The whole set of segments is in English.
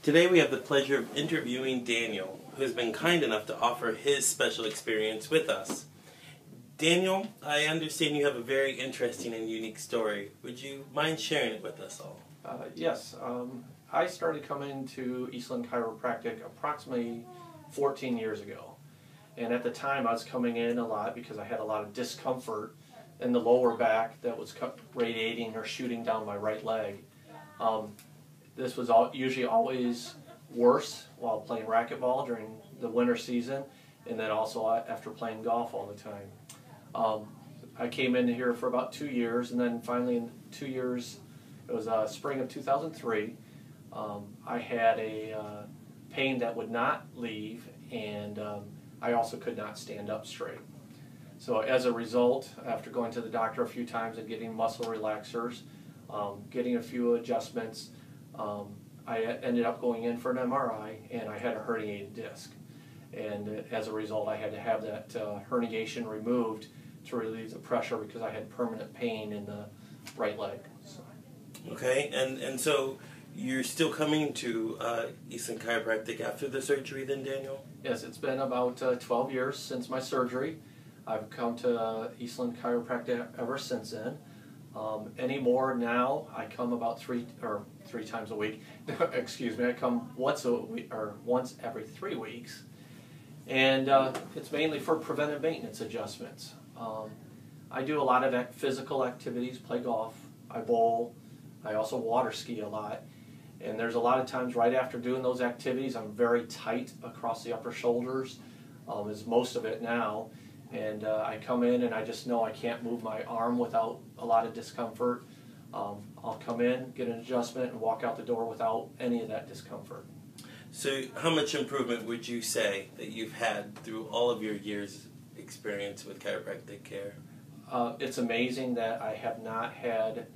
Today we have the pleasure of interviewing Daniel, who has been kind enough to offer his special experience with us. Daniel, I understand you have a very interesting and unique story. Would you mind sharing it with us all? Yes. I started coming to Eastland Chiropractic approximately 14 years ago. And at the time I was coming in a lot because I had a lot of discomfort in the lower back that was radiating or shooting down my right leg. This was usually always worse while playing racquetball during the winter season, and then also after playing golf all the time. I came in here for about 2 years, and then finally in 2 years, it was spring of 2003, I had a pain that would not leave, and I also could not stand up straight. So as a result, after going to the doctor a few times and getting muscle relaxers, getting a few adjustments, I ended up going in for an MRI, and I had a herniated disc. And as a result, I had to have that herniation removed to relieve the pressure because I had permanent pain in the right leg. So. Okay, and so you're still coming to Eastland Chiropractic after the surgery then, Daniel? Yes, it's been about 12 years since my surgery. I've come to Eastland Chiropractic ever since then. Anymore now, I come about three times a week. Excuse me, I come once every 3 weeks, and it's mainly for preventive maintenance adjustments. I do a lot of physical activities, play golf, I bowl, I also water ski a lot, and there's a lot of times right after doing those activities I'm very tight across the upper shoulders, is most of it now. And I come in and I just know I can't move my arm without a lot of discomfort. I'll come in, get an adjustment, and walk out the door without any of that discomfort. So how much improvement would you say that you've had through all of your years' experience with chiropractic care? It's amazing that I have not had...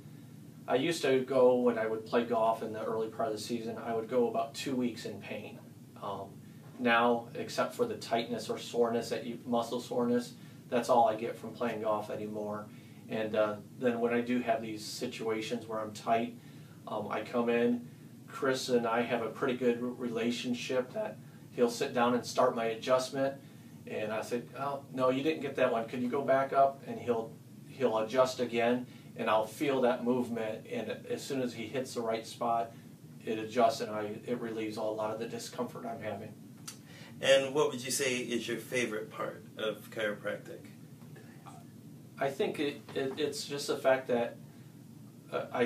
I used to go, when I would play golf in the early part of the season, I would go about 2 weeks in pain. Now, except for the tightness or soreness, muscle soreness, that's all I get from playing golf anymore. And then when I do have these situations where I'm tight, I come in. Chris and I have a pretty good relationship that he'll sit down and start my adjustment, and I said, "Oh, no, you didn't get that one. Could you go back up?" And he'll adjust again, and I'll feel that movement, and as soon as he hits the right spot, it adjusts, and it relieves a lot of the discomfort I'm having. And what would you say is your favorite part of chiropractic? I think it's just the fact that I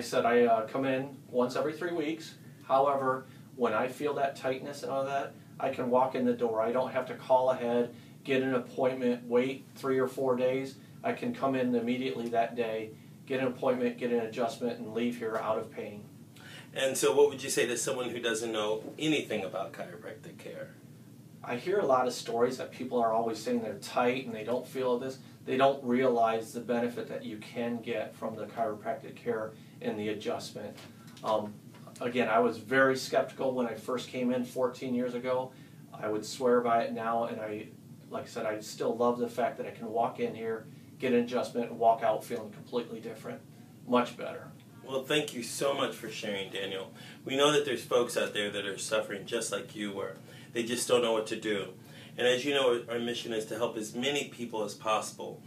come in once every 3 weeks. However, when I feel that tightness and all that, I can walk in the door. I don't have to call ahead, get an appointment, wait 3 or 4 days. I can come in immediately that day, get an appointment, get an adjustment, and leave here out of pain. And so what would you say to someone who doesn't know anything about chiropractic care? I hear a lot of stories that people are always saying they're tight and they don't feel this. They don't realize the benefit that you can get from the chiropractic care and the adjustment. Again, I was very skeptical when I first came in 14 years ago. I would swear by it now, and like I said, I still love the fact that I can walk in here, get an adjustment, and walk out feeling completely different. Much better. Well, thank you so much for sharing, Daniel. We know that there's folks out there that are suffering just like you were. They just don't know what to do. And as you know, our mission is to help as many people as possible.